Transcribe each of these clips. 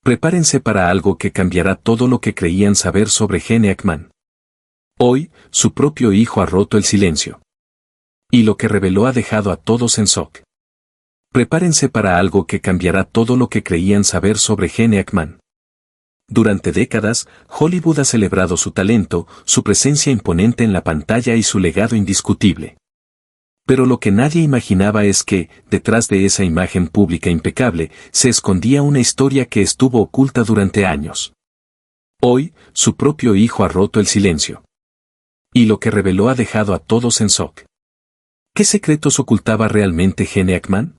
Prepárense para algo que cambiará todo lo que creían saber sobre Gene Hackman. Hoy, su propio hijo ha roto el silencio. Y lo que reveló ha dejado a todos en shock. Prepárense para algo que cambiará todo lo que creían saber sobre Gene Hackman. Durante décadas, Hollywood ha celebrado su talento, su presencia imponente en la pantalla y su legado indiscutible. Pero lo que nadie imaginaba es que, detrás de esa imagen pública impecable, se escondía una historia que estuvo oculta durante años. Hoy, su propio hijo ha roto el silencio. Y lo que reveló ha dejado a todos en shock. ¿Qué secretos ocultaba realmente Gene Hackman?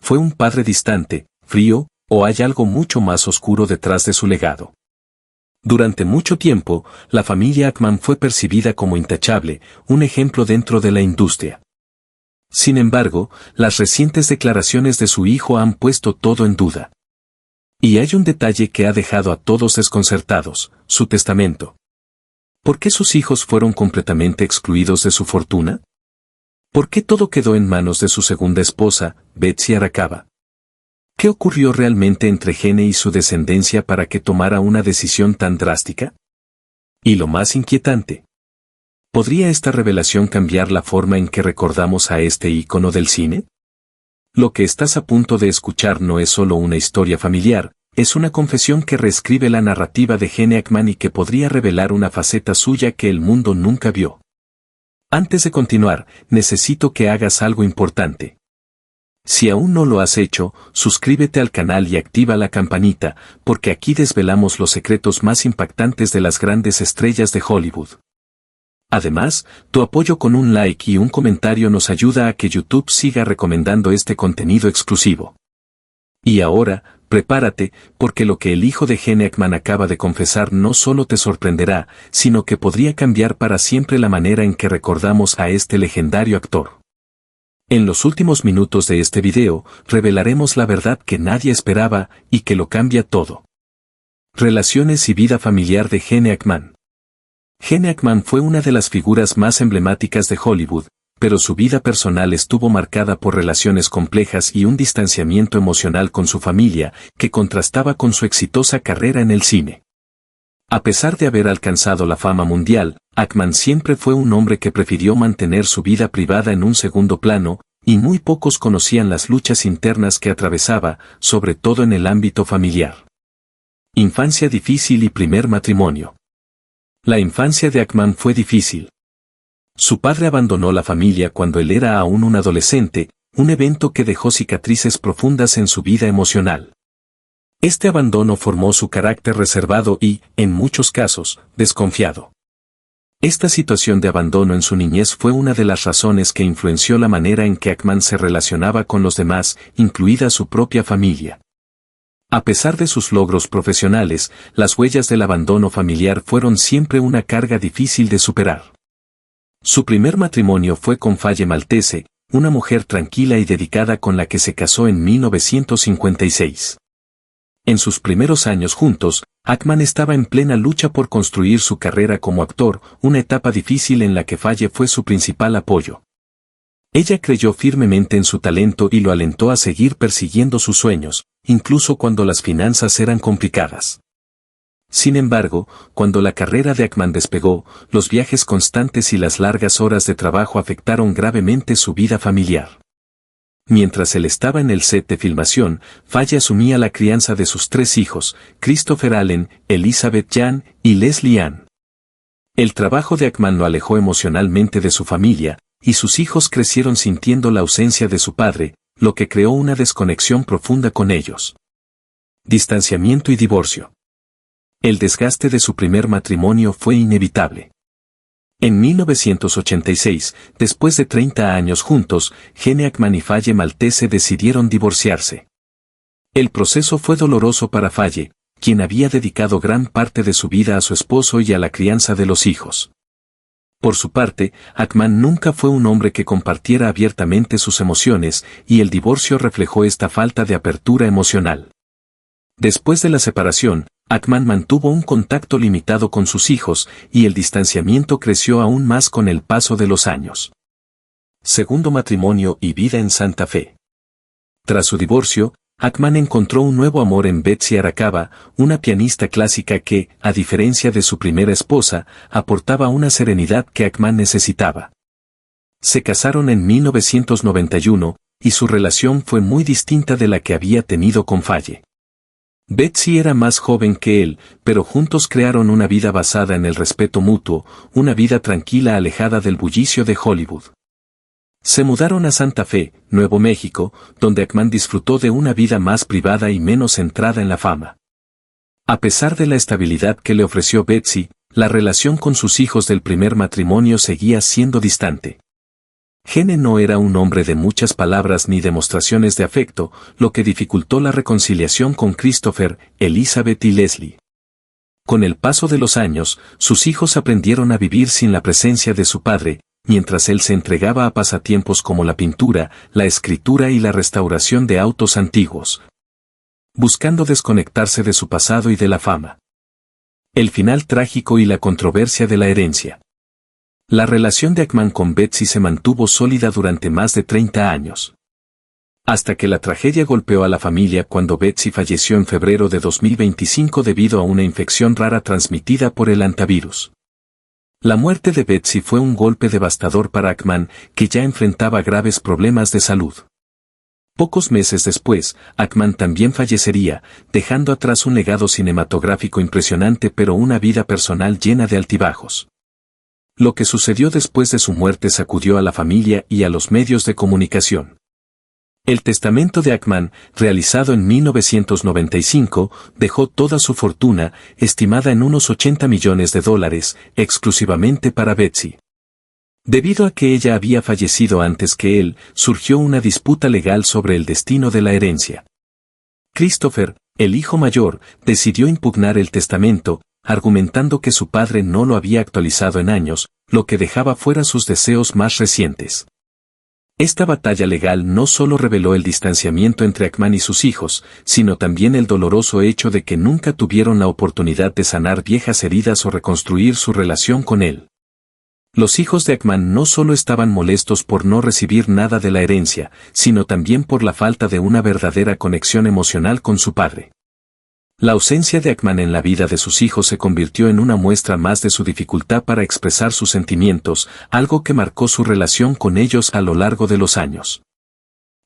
¿Fue un padre distante, frío, o hay algo mucho más oscuro detrás de su legado? Durante mucho tiempo, la familia Hackman fue percibida como intachable, un ejemplo dentro de la industria. Sin embargo, las recientes declaraciones de su hijo han puesto todo en duda. Y hay un detalle que ha dejado a todos desconcertados: su testamento. ¿Por qué sus hijos fueron completamente excluidos de su fortuna? ¿Por qué todo quedó en manos de su segunda esposa, Betsy Arakawa? ¿Qué ocurrió realmente entre Gene y su descendencia para que tomara una decisión tan drástica? Y lo más inquietante, ¿podría esta revelación cambiar la forma en que recordamos a este ícono del cine? Lo que estás a punto de escuchar no es solo una historia familiar, es una confesión que reescribe la narrativa de Gene Hackman y que podría revelar una faceta suya que el mundo nunca vio. Antes de continuar, necesito que hagas algo importante. Si aún no lo has hecho, suscríbete al canal y activa la campanita, porque aquí desvelamos los secretos más impactantes de las grandes estrellas de Hollywood. Además, tu apoyo con un like y un comentario nos ayuda a que YouTube siga recomendando este contenido exclusivo. Y ahora, prepárate, porque lo que el hijo de Gene Hackman acaba de confesar no solo te sorprenderá, sino que podría cambiar para siempre la manera en que recordamos a este legendario actor. En los últimos minutos de este video, revelaremos la verdad que nadie esperaba y que lo cambia todo. Relaciones y vida familiar de Gene Hackman. Gene Hackman fue una de las figuras más emblemáticas de Hollywood, pero su vida personal estuvo marcada por relaciones complejas y un distanciamiento emocional con su familia, que contrastaba con su exitosa carrera en el cine. A pesar de haber alcanzado la fama mundial, Hackman siempre fue un hombre que prefirió mantener su vida privada en un segundo plano, y muy pocos conocían las luchas internas que atravesaba, sobre todo en el ámbito familiar. Infancia difícil y primer matrimonio. La infancia de Hackman fue difícil. Su padre abandonó la familia cuando él era aún un adolescente, un evento que dejó cicatrices profundas en su vida emocional. Este abandono formó su carácter reservado y, en muchos casos, desconfiado. Esta situación de abandono en su niñez fue una de las razones que influenció la manera en que Hackman se relacionaba con los demás, incluida su propia familia. A pesar de sus logros profesionales, las huellas del abandono familiar fueron siempre una carga difícil de superar. Su primer matrimonio fue con Faye Maltese, una mujer tranquila y dedicada con la que se casó en 1956. En sus primeros años juntos, Hackman estaba en plena lucha por construir su carrera como actor, una etapa difícil en la que Faye fue su principal apoyo. Ella creyó firmemente en su talento y lo alentó a seguir persiguiendo sus sueños, incluso cuando las finanzas eran complicadas. Sin embargo, cuando la carrera de Hackman despegó, los viajes constantes y las largas horas de trabajo afectaron gravemente su vida familiar. Mientras él estaba en el set de filmación, Faye asumía la crianza de sus 3 hijos, Christopher Allen, Elizabeth Jan y Leslie Ann. El trabajo de Hackman lo alejó emocionalmente de su familia, y sus hijos crecieron sintiendo la ausencia de su padre, lo que creó una desconexión profunda con ellos. Distanciamiento y divorcio. El desgaste de su primer matrimonio fue inevitable. En 1986, después de 30 años juntos, Gene Hackman y Faye Maltese decidieron divorciarse. El proceso fue doloroso para Faye, quien había dedicado gran parte de su vida a su esposo y a la crianza de los hijos. Por su parte, Hackman nunca fue un hombre que compartiera abiertamente sus emociones, y el divorcio reflejó esta falta de apertura emocional. Después de la separación, Hackman mantuvo un contacto limitado con sus hijos, y el distanciamiento creció aún más con el paso de los años. Segundo matrimonio y vida en Santa Fe. Tras su divorcio, Ackman encontró un nuevo amor en Betsy Arakawa, una pianista clásica que, a diferencia de su primera esposa, aportaba una serenidad que Ackman necesitaba. Se casaron en 1991, y su relación fue muy distinta de la que había tenido con Faye. Betsy era más joven que él, pero juntos crearon una vida basada en el respeto mutuo, una vida tranquila alejada del bullicio de Hollywood. Se mudaron a Santa Fe, Nuevo México, donde Ackman disfrutó de una vida más privada y menos centrada en la fama. A pesar de la estabilidad que le ofreció Betsy, la relación con sus hijos del primer matrimonio seguía siendo distante. Gene no era un hombre de muchas palabras ni demostraciones de afecto, lo que dificultó la reconciliación con Christopher, Elizabeth y Leslie. Con el paso de los años, sus hijos aprendieron a vivir sin la presencia de su padre, mientras él se entregaba a pasatiempos como la pintura, la escritura y la restauración de autos antiguos, buscando desconectarse de su pasado y de la fama. El final trágico y la controversia de la herencia. La relación de Ackman con Betsy se mantuvo sólida durante más de 30 años. Hasta que la tragedia golpeó a la familia cuando Betsy falleció en febrero de 2025 debido a una infección rara transmitida por el hantavirus. La muerte de Betsy fue un golpe devastador para Ackman, que ya enfrentaba graves problemas de salud. Pocos meses después, Ackman también fallecería, dejando atrás un legado cinematográfico impresionante pero una vida personal llena de altibajos. Lo que sucedió después de su muerte sacudió a la familia y a los medios de comunicación. El testamento de Ackman, realizado en 1995, dejó toda su fortuna, estimada en unos $80 millones, exclusivamente para Betsy. Debido a que ella había fallecido antes que él, surgió una disputa legal sobre el destino de la herencia. Christopher, el hijo mayor, decidió impugnar el testamento, argumentando que su padre no lo había actualizado en años, lo que dejaba fuera sus deseos más recientes. Esta batalla legal no solo reveló el distanciamiento entre Ackman y sus hijos, sino también el doloroso hecho de que nunca tuvieron la oportunidad de sanar viejas heridas o reconstruir su relación con él. Los hijos de Ackman no solo estaban molestos por no recibir nada de la herencia, sino también por la falta de una verdadera conexión emocional con su padre. La ausencia de Ackman en la vida de sus hijos se convirtió en una muestra más de su dificultad para expresar sus sentimientos, algo que marcó su relación con ellos a lo largo de los años.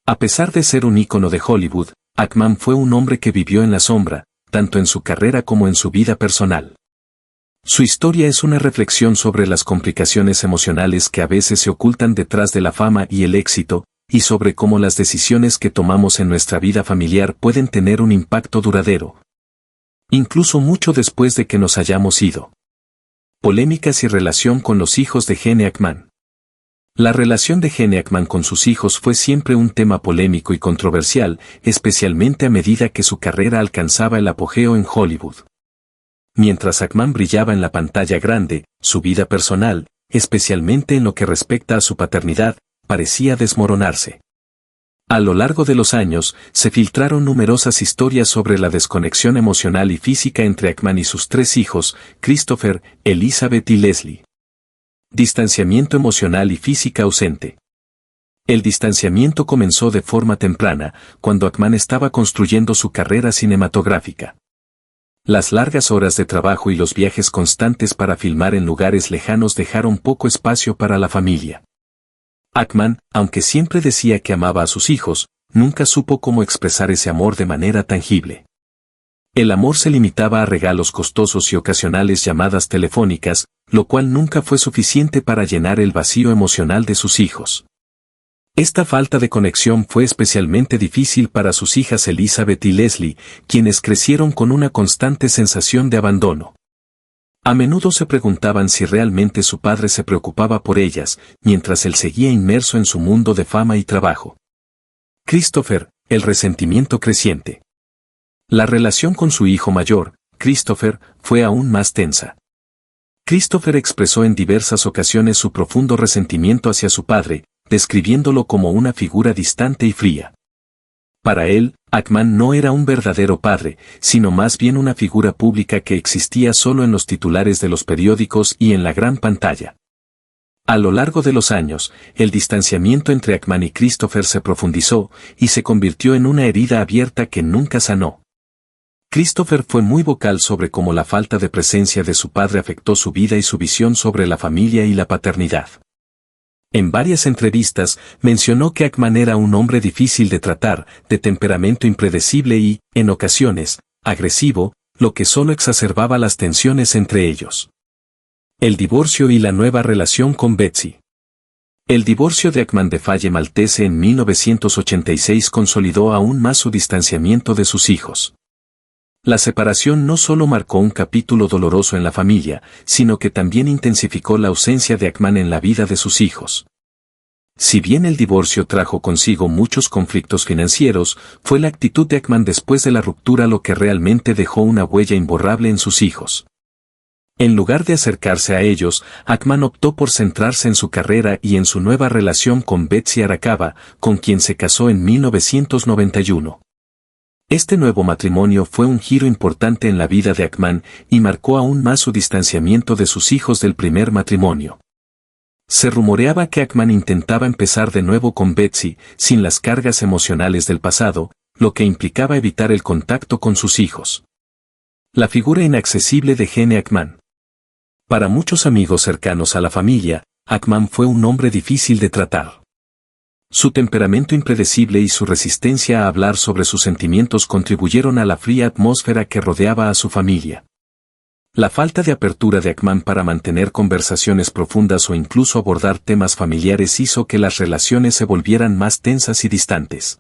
A pesar de ser un ícono de Hollywood, Ackman fue un hombre que vivió en la sombra, tanto en su carrera como en su vida personal. Su historia es una reflexión sobre las complicaciones emocionales que a veces se ocultan detrás de la fama y el éxito, y sobre cómo las decisiones que tomamos en nuestra vida familiar pueden tener un impacto duradero, incluso mucho después de que nos hayamos ido. Polémicas y relación con los hijos de Gene Ackman. La relación de Gene Ackman con sus hijos fue siempre un tema polémico y controversial, especialmente a medida que su carrera alcanzaba el apogeo en Hollywood. Mientras Ackman brillaba en la pantalla grande, su vida personal, especialmente en lo que respecta a su paternidad, parecía desmoronarse. A lo largo de los años, se filtraron numerosas historias sobre la desconexión emocional y física entre Ackman y sus tres hijos, Christopher, Elizabeth y Leslie. Distanciamiento emocional y física ausente. El distanciamiento comenzó de forma temprana, cuando Ackman estaba construyendo su carrera cinematográfica. Las largas horas de trabajo y los viajes constantes para filmar en lugares lejanos dejaron poco espacio para la familia. Ackman, aunque siempre decía que amaba a sus hijos, nunca supo cómo expresar ese amor de manera tangible. El amor se limitaba a regalos costosos y ocasionales llamadas telefónicas, lo cual nunca fue suficiente para llenar el vacío emocional de sus hijos. Esta falta de conexión fue especialmente difícil para sus hijas Elizabeth y Leslie, quienes crecieron con una constante sensación de abandono. A menudo se preguntaban si realmente su padre se preocupaba por ellas, mientras él seguía inmerso en su mundo de fama y trabajo. Christopher, el resentimiento creciente. La relación con su hijo mayor, Christopher, fue aún más tensa. Christopher expresó en diversas ocasiones su profundo resentimiento hacia su padre, describiéndolo como una figura distante y fría. Para él, Ackman no era un verdadero padre, sino más bien una figura pública que existía solo en los titulares de los periódicos y en la gran pantalla. A lo largo de los años, el distanciamiento entre Ackman y Christopher se profundizó y se convirtió en una herida abierta que nunca sanó. Christopher fue muy vocal sobre cómo la falta de presencia de su padre afectó su vida y su visión sobre la familia y la paternidad. En varias entrevistas, mencionó que Ackman era un hombre difícil de tratar, de temperamento impredecible y, en ocasiones, agresivo, lo que solo exacerbaba las tensiones entre ellos. El divorcio y la nueva relación con Betsy. El divorcio de Ackman de Faye Maltese en 1986 consolidó aún más su distanciamiento de sus hijos. La separación no solo marcó un capítulo doloroso en la familia, sino que también intensificó la ausencia de Ackman en la vida de sus hijos. Si bien el divorcio trajo consigo muchos conflictos financieros, fue la actitud de Ackman después de la ruptura lo que realmente dejó una huella imborrable en sus hijos. En lugar de acercarse a ellos, Ackman optó por centrarse en su carrera y en su nueva relación con Betsy Arakawa, con quien se casó en 1991. Este nuevo matrimonio fue un giro importante en la vida de Ackman y marcó aún más su distanciamiento de sus hijos del primer matrimonio. Se rumoreaba que Ackman intentaba empezar de nuevo con Betsy, sin las cargas emocionales del pasado, lo que implicaba evitar el contacto con sus hijos. La figura inaccesible de Gene Ackman. Para muchos amigos cercanos a la familia, Ackman fue un hombre difícil de tratar. Su temperamento impredecible y su resistencia a hablar sobre sus sentimientos contribuyeron a la fría atmósfera que rodeaba a su familia. La falta de apertura de Ackman para mantener conversaciones profundas o incluso abordar temas familiares hizo que las relaciones se volvieran más tensas y distantes.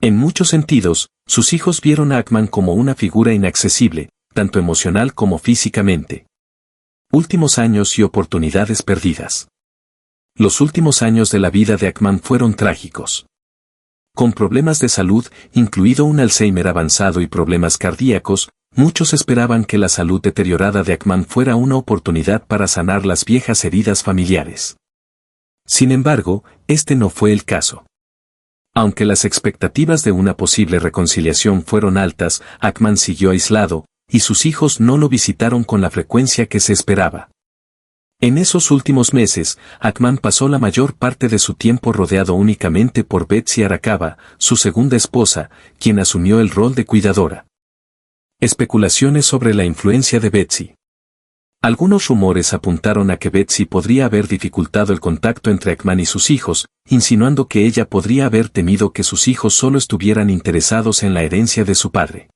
En muchos sentidos, sus hijos vieron a Ackman como una figura inaccesible, tanto emocional como físicamente. Últimos años y oportunidades perdidas. Los últimos años de la vida de Ackman fueron trágicos. Con problemas de salud, incluido un Alzheimer avanzado y problemas cardíacos, muchos esperaban que la salud deteriorada de Ackman fuera una oportunidad para sanar las viejas heridas familiares. Sin embargo, este no fue el caso. Aunque las expectativas de una posible reconciliación fueron altas, Ackman siguió aislado, y sus hijos no lo visitaron con la frecuencia que se esperaba. En esos últimos meses, Ackman pasó la mayor parte de su tiempo rodeado únicamente por Betsy Arakawa, su segunda esposa, quien asumió el rol de cuidadora. Especulaciones sobre la influencia de Betsy. Algunos rumores apuntaron a que Betsy podría haber dificultado el contacto entre Ackman y sus hijos, insinuando que ella podría haber temido que sus hijos solo estuvieran interesados en la herencia de su padre.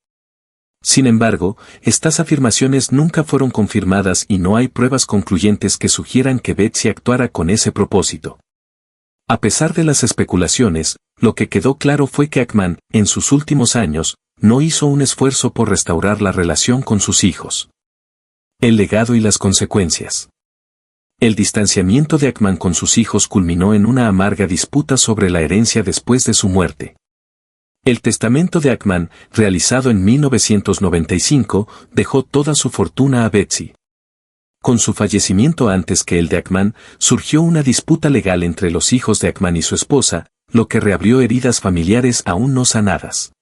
Sin embargo, estas afirmaciones nunca fueron confirmadas y no hay pruebas concluyentes que sugieran que Betsy actuara con ese propósito. A pesar de las especulaciones, lo que quedó claro fue que Ackman, en sus últimos años, no hizo un esfuerzo por restaurar la relación con sus hijos. El legado y las consecuencias. El distanciamiento de Ackman con sus hijos culminó en una amarga disputa sobre la herencia después de su muerte. El testamento de Ackman, realizado en 1995, dejó toda su fortuna a Betsy. Con su fallecimiento antes que el de Ackman, surgió una disputa legal entre los hijos de Ackman y su esposa, lo que reabrió heridas familiares aún no sanadas.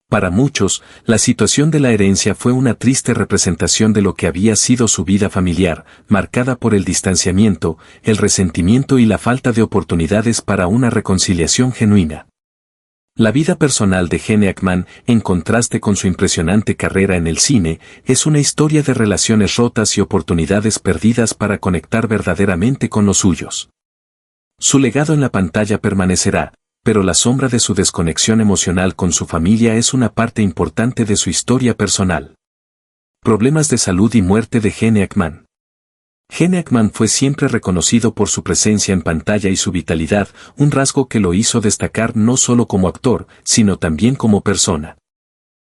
Para muchos, la situación de la herencia fue una triste representación de lo que había sido su vida familiar, marcada por el distanciamiento, el resentimiento y la falta de oportunidades para una reconciliación genuina. La vida personal de Gene Ackman, en contraste con su impresionante carrera en el cine, es una historia de relaciones rotas y oportunidades perdidas para conectar verdaderamente con los suyos. Su legado en la pantalla permanecerá, pero la sombra de su desconexión emocional con su familia es una parte importante de su historia personal. Problemas de salud y muerte de Gene Ackman. Gene Ackman fue siempre reconocido por su presencia en pantalla y su vitalidad, un rasgo que lo hizo destacar no solo como actor, sino también como persona.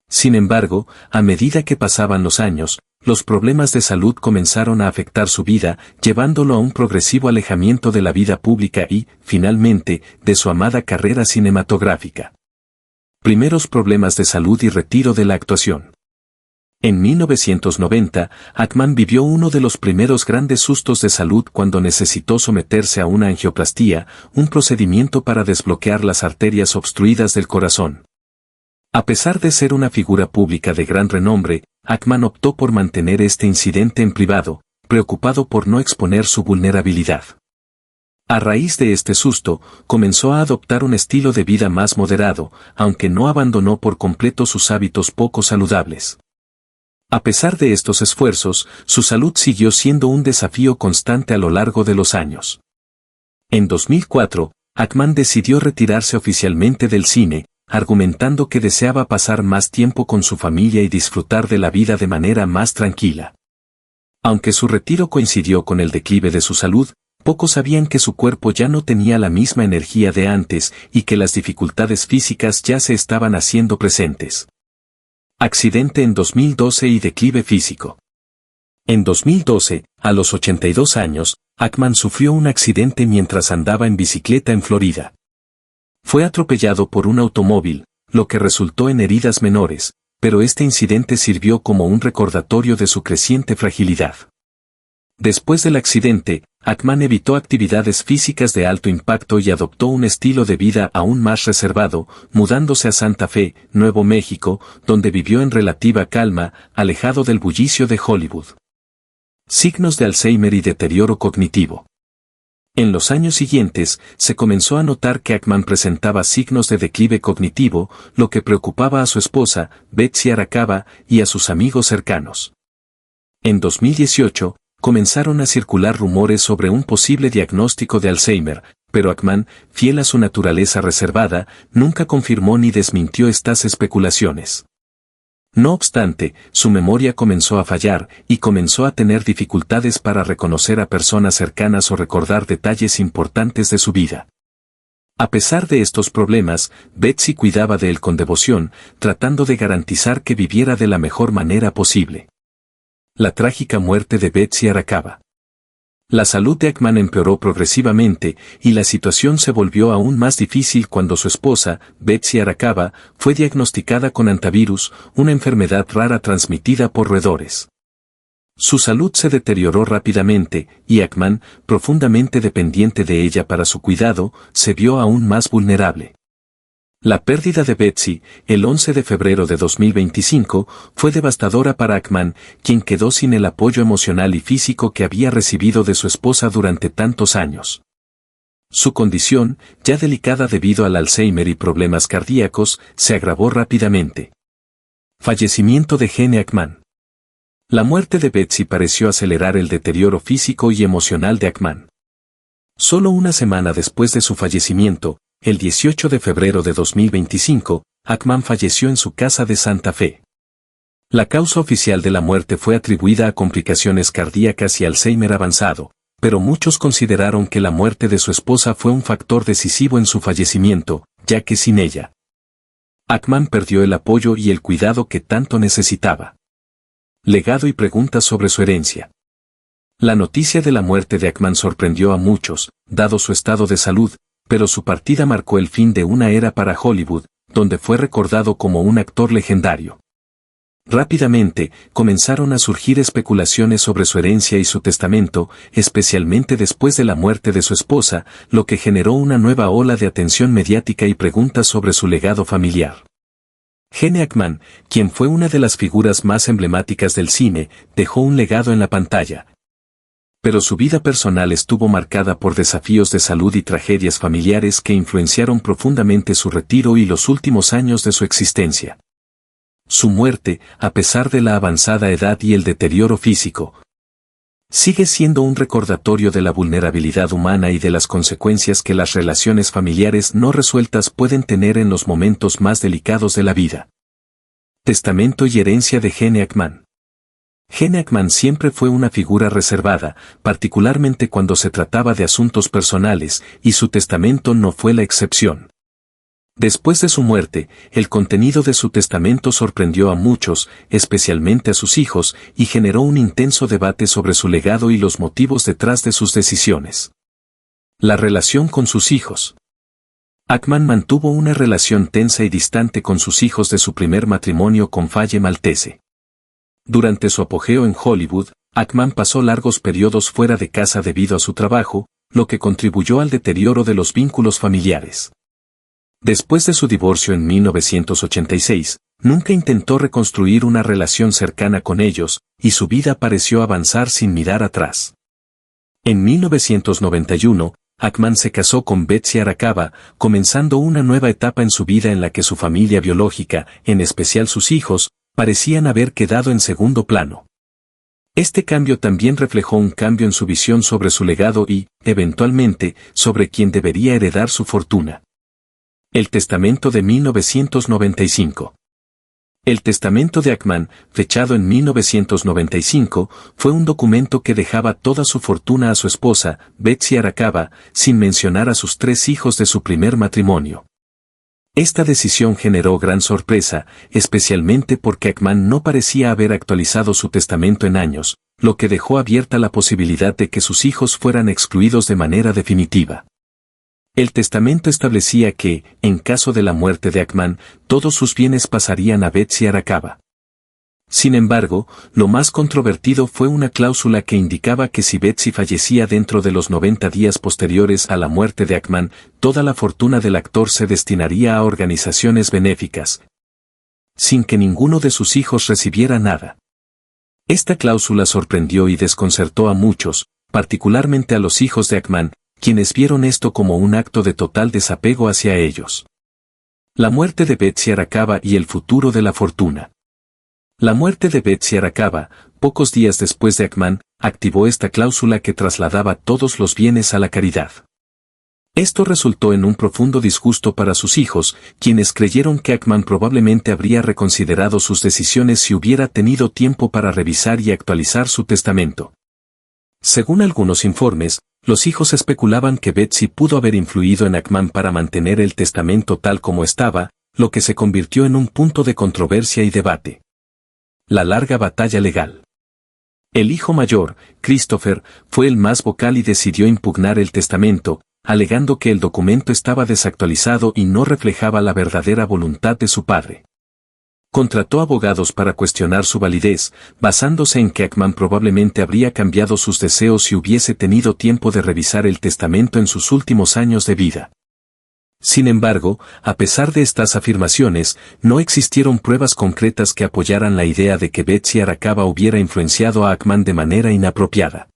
Sin embargo, a medida que pasaban los años, los problemas de salud comenzaron a afectar su vida, llevándolo a un progresivo alejamiento de la vida pública y, finalmente, de su amada carrera cinematográfica. Primeros problemas de salud y retiro de la actuación. En 1990, Ackman vivió uno de los primeros grandes sustos de salud cuando necesitó someterse a una angioplastía, un procedimiento para desbloquear las arterias obstruidas del corazón. A pesar de ser una figura pública de gran renombre, Ackman optó por mantener este incidente en privado, preocupado por no exponer su vulnerabilidad. A raíz de este susto, comenzó a adoptar un estilo de vida más moderado, aunque no abandonó por completo sus hábitos poco saludables. A pesar de estos esfuerzos, su salud siguió siendo un desafío constante a lo largo de los años. En 2004, Ackman decidió retirarse oficialmente del cine, argumentando que deseaba pasar más tiempo con su familia y disfrutar de la vida de manera más tranquila. Aunque su retiro coincidió con el declive de su salud, pocos sabían que su cuerpo ya no tenía la misma energía de antes y que las dificultades físicas ya se estaban haciendo presentes. Accidente en 2012 y declive físico. En 2012, a los 82 años, Ackman sufrió un accidente mientras andaba en bicicleta en Florida. Fue atropellado por un automóvil, lo que resultó en heridas menores, pero este incidente sirvió como un recordatorio de su creciente fragilidad. Después del accidente, Ackman evitó actividades físicas de alto impacto y adoptó un estilo de vida aún más reservado, mudándose a Santa Fe, Nuevo México, donde vivió en relativa calma, alejado del bullicio de Hollywood. Signos de Alzheimer y deterioro cognitivo. En los años siguientes, se comenzó a notar que Ackman presentaba signos de declive cognitivo, lo que preocupaba a su esposa, Betsy Arakawa, y a sus amigos cercanos. En 2018, comenzaron a circular rumores sobre un posible diagnóstico de Alzheimer, pero Ackman, fiel a su naturaleza reservada, nunca confirmó ni desmintió estas especulaciones. No obstante, su memoria comenzó a fallar y comenzó a tener dificultades para reconocer a personas cercanas o recordar detalles importantes de su vida. A pesar de estos problemas, Betsy cuidaba de él con devoción, tratando de garantizar que viviera de la mejor manera posible. La trágica muerte de Betsy Arakawa. La salud de Ackman empeoró progresivamente, y la situación se volvió aún más difícil cuando su esposa, Betsy Arakawa, fue diagnosticada con hantavirus, una enfermedad rara transmitida por roedores. Su salud se deterioró rápidamente, y Ackman, profundamente dependiente de ella para su cuidado, se vio aún más vulnerable. La pérdida de Betsy, el 11 de febrero de 2025, fue devastadora para Ackman, quien quedó sin el apoyo emocional y físico que había recibido de su esposa durante tantos años. Su condición, ya delicada debido al Alzheimer y problemas cardíacos, se agravó rápidamente. Fallecimiento de Gene Ackman. La muerte de Betsy pareció acelerar el deterioro físico y emocional de Ackman. Solo una semana después de su fallecimiento, el 18 de febrero de 2025, Ackman falleció en su casa de Santa Fe. La causa oficial de la muerte fue atribuida a complicaciones cardíacas y Alzheimer avanzado, pero muchos consideraron que la muerte de su esposa fue un factor decisivo en su fallecimiento, ya que sin ella, Ackman perdió el apoyo y el cuidado que tanto necesitaba. Legado y preguntas sobre su herencia. La noticia de la muerte de Ackman sorprendió a muchos, dado su estado de salud, pero su partida marcó el fin de una era para Hollywood, donde fue recordado como un actor legendario. Rápidamente, comenzaron a surgir especulaciones sobre su herencia y su testamento, especialmente después de la muerte de su esposa, lo que generó una nueva ola de atención mediática y preguntas sobre su legado familiar. Gene Ackman, quien fue una de las figuras más emblemáticas del cine, dejó un legado en la pantalla. Pero su vida personal estuvo marcada por desafíos de salud y tragedias familiares que influenciaron profundamente su retiro y los últimos años de su existencia. Su muerte, a pesar de la avanzada edad y el deterioro físico, sigue siendo un recordatorio de la vulnerabilidad humana y de las consecuencias que las relaciones familiares no resueltas pueden tener en los momentos más delicados de la vida. Testamento y herencia de Gene Ackman. Gene Ackman siempre fue una figura reservada, particularmente cuando se trataba de asuntos personales, y su testamento no fue la excepción. Después de su muerte, el contenido de su testamento sorprendió a muchos, especialmente a sus hijos, y generó un intenso debate sobre su legado y los motivos detrás de sus decisiones. La relación con sus hijos. Ackman mantuvo una relación tensa y distante con sus hijos de su primer matrimonio con Faye Maltese. Durante su apogeo en Hollywood, Ackman pasó largos periodos fuera de casa debido a su trabajo, lo que contribuyó al deterioro de los vínculos familiares. Después de su divorcio en 1986, nunca intentó reconstruir una relación cercana con ellos, y su vida pareció avanzar sin mirar atrás. En 1991, Ackman se casó con Betsy Arakawa, comenzando una nueva etapa en su vida en la que su familia biológica, en especial sus hijos, parecían haber quedado en segundo plano. Este cambio también reflejó un cambio en su visión sobre su legado y, eventualmente, sobre quién debería heredar su fortuna. El testamento de 1995. El testamento de Ackman, fechado en 1995, fue un documento que dejaba toda su fortuna a su esposa, Betsy Arakawa, sin mencionar a sus 3 hijos de su primer matrimonio. Esta decisión generó gran sorpresa, especialmente porque Ackman no parecía haber actualizado su testamento en años, lo que dejó abierta la posibilidad de que sus hijos fueran excluidos de manera definitiva. El testamento establecía que, en caso de la muerte de Ackman, todos sus bienes pasarían a Betsy Arakawa. Sin embargo, lo más controvertido fue una cláusula que indicaba que si Betsy fallecía dentro de los 90 días posteriores a la muerte de Ackman, toda la fortuna del actor se destinaría a organizaciones benéficas, sin que ninguno de sus hijos recibiera nada. Esta cláusula sorprendió y desconcertó a muchos, particularmente a los hijos de Ackman, quienes vieron esto como un acto de total desapego hacia ellos. La muerte de Betsy Arakawa y el futuro de la fortuna. La muerte de Betsy Arakawa, pocos días después de Ackman, activó esta cláusula que trasladaba todos los bienes a la caridad. Esto resultó en un profundo disgusto para sus hijos, quienes creyeron que Ackman probablemente habría reconsiderado sus decisiones si hubiera tenido tiempo para revisar y actualizar su testamento. Según algunos informes, los hijos especulaban que Betsy pudo haber influido en Ackman para mantener el testamento tal como estaba, lo que se convirtió en un punto de controversia y debate. La larga batalla legal. El hijo mayor, Christopher, fue el más vocal y decidió impugnar el testamento, alegando que el documento estaba desactualizado y no reflejaba la verdadera voluntad de su padre. Contrató abogados para cuestionar su validez, basándose en que Ackman probablemente habría cambiado sus deseos si hubiese tenido tiempo de revisar el testamento en sus últimos años de vida. Sin embargo, a pesar de estas afirmaciones, no existieron pruebas concretas que apoyaran la idea de que Betsy Arakawa hubiera influenciado a Ackman de manera inapropiada.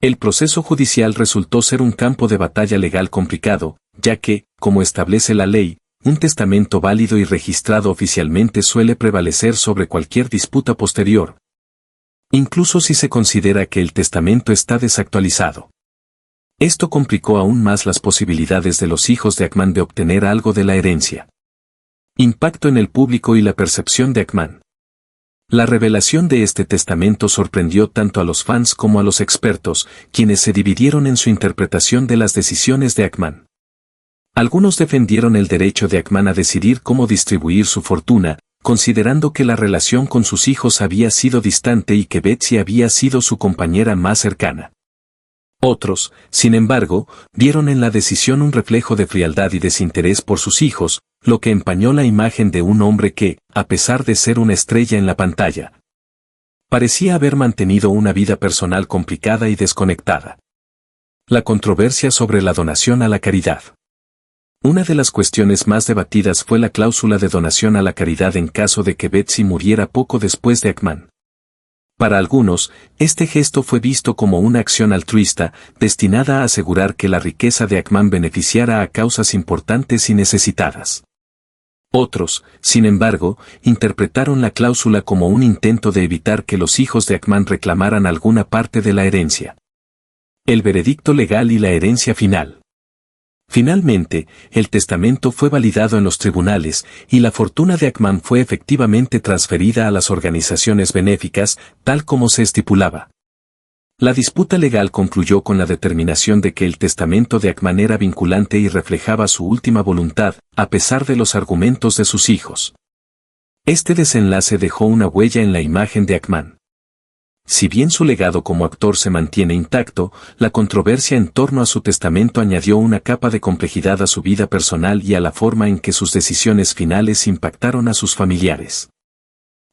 El proceso judicial resultó ser un campo de batalla legal complicado, ya que, como establece la ley, un testamento válido y registrado oficialmente suele prevalecer sobre cualquier disputa posterior, incluso si se considera que el testamento está desactualizado. Esto complicó aún más las posibilidades de los hijos de Ackman de obtener algo de la herencia. Impacto en el público y la percepción de Ackman. La revelación de este testamento sorprendió tanto a los fans como a los expertos, quienes se dividieron en su interpretación de las decisiones de Ackman. Algunos defendieron el derecho de Ackman a decidir cómo distribuir su fortuna, considerando que la relación con sus hijos había sido distante y que Betsy había sido su compañera más cercana. Otros, sin embargo, vieron en la decisión un reflejo de frialdad y desinterés por sus hijos, lo que empañó la imagen de un hombre que, a pesar de ser una estrella en la pantalla, parecía haber mantenido una vida personal complicada y desconectada. La controversia sobre la donación a la caridad. Una de las cuestiones más debatidas fue la cláusula de donación a la caridad en caso de que Betsy muriera poco después de Ackman. Para algunos, este gesto fue visto como una acción altruista, destinada a asegurar que la riqueza de Ackman beneficiara a causas importantes y necesitadas. Otros, sin embargo, interpretaron la cláusula como un intento de evitar que los hijos de Ackman reclamaran alguna parte de la herencia. El veredicto legal y la herencia final. Finalmente, el testamento fue validado en los tribunales, y la fortuna de Ackman fue efectivamente transferida a las organizaciones benéficas, tal como se estipulaba. La disputa legal concluyó con la determinación de que el testamento de Ackman era vinculante y reflejaba su última voluntad, a pesar de los argumentos de sus hijos. Este desenlace dejó una huella en la imagen de Ackman. Si bien su legado como actor se mantiene intacto, la controversia en torno a su testamento añadió una capa de complejidad a su vida personal y a la forma en que sus decisiones finales impactaron a sus familiares.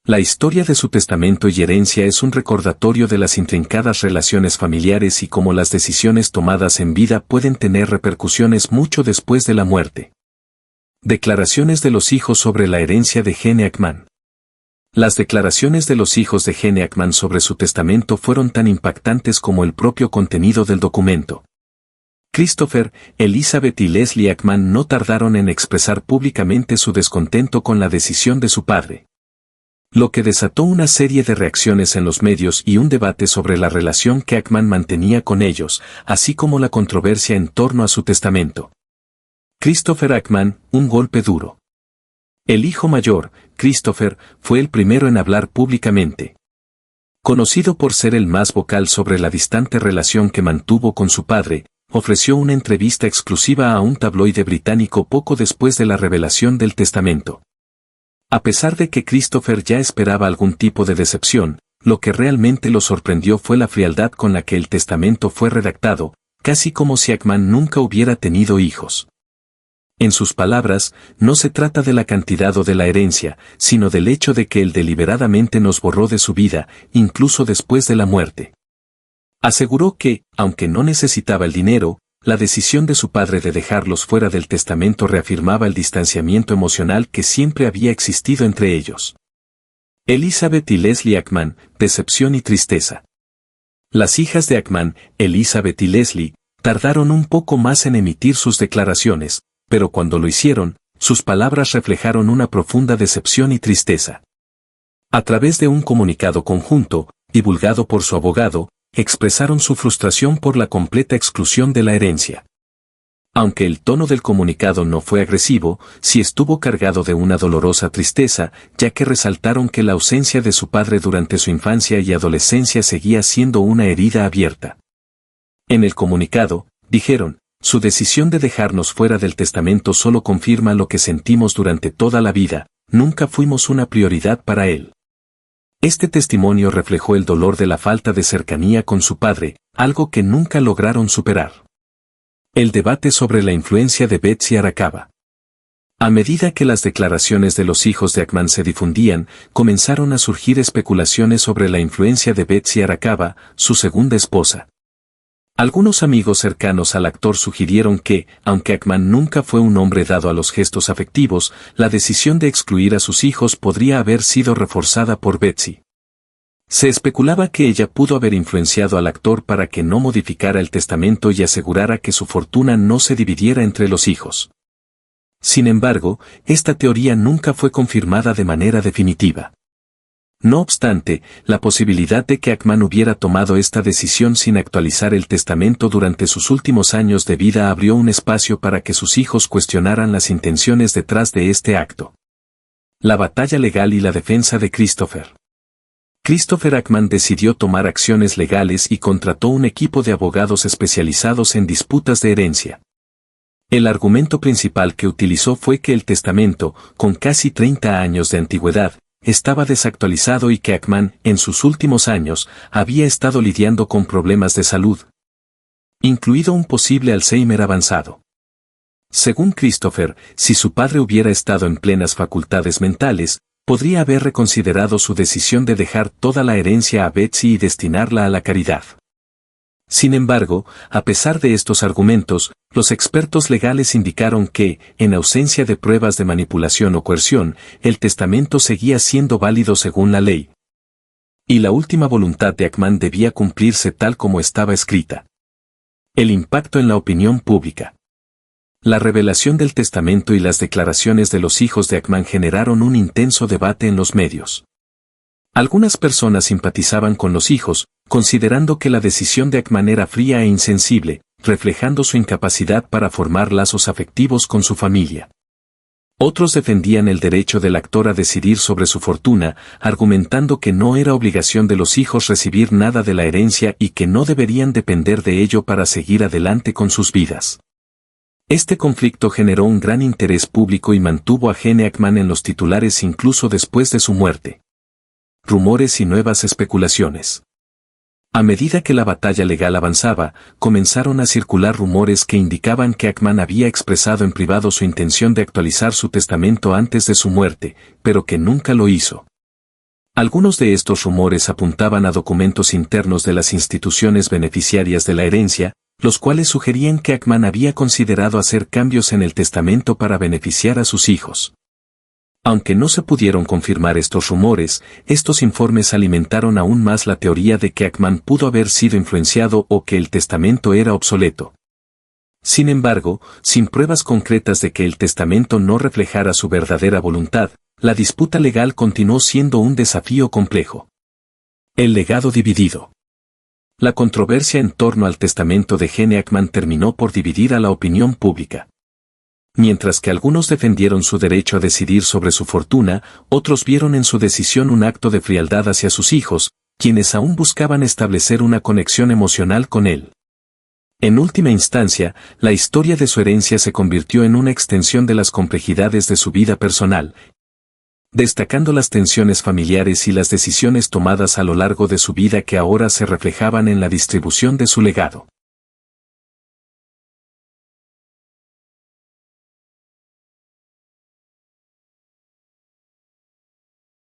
La historia de su testamento y herencia es un recordatorio de las intrincadas relaciones familiares y cómo las decisiones tomadas en vida pueden tener repercusiones mucho después de la muerte. Declaraciones de los hijos sobre la herencia de Gene Hackman. Las declaraciones de los hijos de Gene Hackman sobre su testamento fueron tan impactantes como el propio contenido del documento. Christopher, Elizabeth y Leslie Hackman no tardaron en expresar públicamente su descontento con la decisión de su padre, lo que desató una serie de reacciones en los medios y un debate sobre la relación que Hackman mantenía con ellos, así como la controversia en torno a su testamento. Christopher Hackman, un golpe duro. El hijo mayor, Christopher, fue el primero en hablar públicamente. Conocido por ser el más vocal sobre la distante relación que mantuvo con su padre, ofreció una entrevista exclusiva a un tabloide británico poco después de la revelación del testamento. A pesar de que Christopher ya esperaba algún tipo de decepción, lo que realmente lo sorprendió fue la frialdad con la que el testamento fue redactado, casi como si Hackman nunca hubiera tenido hijos. En sus palabras, no se trata de la cantidad o de la herencia, sino del hecho de que él deliberadamente nos borró de su vida, incluso después de la muerte. Aseguró que, aunque no necesitaba el dinero, la decisión de su padre de dejarlos fuera del testamento reafirmaba el distanciamiento emocional que siempre había existido entre ellos. Elizabeth y Leslie Hackman, decepción y tristeza. Las hijas de Hackman, Elizabeth y Leslie, tardaron un poco más en emitir sus declaraciones, pero cuando lo hicieron, sus palabras reflejaron una profunda decepción y tristeza. A través de un comunicado conjunto, divulgado por su abogado, expresaron su frustración por la completa exclusión de la herencia. Aunque el tono del comunicado no fue agresivo, sí estuvo cargado de una dolorosa tristeza, ya que resaltaron que la ausencia de su padre durante su infancia y adolescencia seguía siendo una herida abierta. En el comunicado, dijeron, su decisión de dejarnos fuera del testamento solo confirma lo que sentimos durante toda la vida, nunca fuimos una prioridad para él. Este testimonio reflejó el dolor de la falta de cercanía con su padre, algo que nunca lograron superar. El debate sobre la influencia de Betsy Arakawa. A medida que las declaraciones de los hijos de Hackman se difundían, comenzaron a surgir especulaciones sobre la influencia de Betsy Arakawa, su segunda esposa. Algunos amigos cercanos al actor sugirieron que, aunque Hackman nunca fue un hombre dado a los gestos afectivos, la decisión de excluir a sus hijos podría haber sido reforzada por Betsy. Se especulaba que ella pudo haber influenciado al actor para que no modificara el testamento y asegurara que su fortuna no se dividiera entre los hijos. Sin embargo, esta teoría nunca fue confirmada de manera definitiva. No obstante, la posibilidad de que Hackman hubiera tomado esta decisión sin actualizar el testamento durante sus últimos años de vida abrió un espacio para que sus hijos cuestionaran las intenciones detrás de este acto. La batalla legal y la defensa de Christopher. Christopher Hackman decidió tomar acciones legales y contrató un equipo de abogados especializados en disputas de herencia. El argumento principal que utilizó fue que el testamento, con casi 30 años de antigüedad, estaba desactualizado y que Hackman, en sus últimos años, había estado lidiando con problemas de salud, incluido un posible Alzheimer avanzado. Según Christopher, si su padre hubiera estado en plenas facultades mentales, podría haber reconsiderado su decisión de dejar toda la herencia a Betsy y destinarla a la caridad. Sin embargo, a pesar de estos argumentos, los expertos legales indicaron que, en ausencia de pruebas de manipulación o coerción, el testamento seguía siendo válido según la ley. Y la última voluntad de Hackman debía cumplirse tal como estaba escrita. El impacto en la opinión pública. La revelación del testamento y las declaraciones de los hijos de Hackman generaron un intenso debate en los medios. Algunas personas simpatizaban con los hijos, considerando que la decisión de Hackman era fría e insensible, reflejando su incapacidad para formar lazos afectivos con su familia. Otros defendían el derecho del actor a decidir sobre su fortuna, argumentando que no era obligación de los hijos recibir nada de la herencia y que no deberían depender de ello para seguir adelante con sus vidas. Este conflicto generó un gran interés público y mantuvo a Gene Hackman en los titulares incluso después de su muerte. Rumores y nuevas especulaciones. A medida que la batalla legal avanzaba, comenzaron a circular rumores que indicaban que Hackman había expresado en privado su intención de actualizar su testamento antes de su muerte, pero que nunca lo hizo. Algunos de estos rumores apuntaban a documentos internos de las instituciones beneficiarias de la herencia, los cuales sugerían que Ackman había considerado hacer cambios en el testamento para beneficiar a sus hijos. Aunque no se pudieron confirmar estos rumores, estos informes alimentaron aún más la teoría de que Ackman pudo haber sido influenciado o que el testamento era obsoleto. Sin embargo, sin pruebas concretas de que el testamento no reflejara su verdadera voluntad, la disputa legal continuó siendo un desafío complejo. El legado dividido. La controversia en torno al testamento de Gene Hackman terminó por dividir a la opinión pública. Mientras que algunos defendieron su derecho a decidir sobre su fortuna, otros vieron en su decisión un acto de frialdad hacia sus hijos, quienes aún buscaban establecer una conexión emocional con él. En última instancia, la historia de su herencia se convirtió en una extensión de las complejidades de su vida personal, destacando las tensiones familiares y las decisiones tomadas a lo largo de su vida que ahora se reflejaban en la distribución de su legado.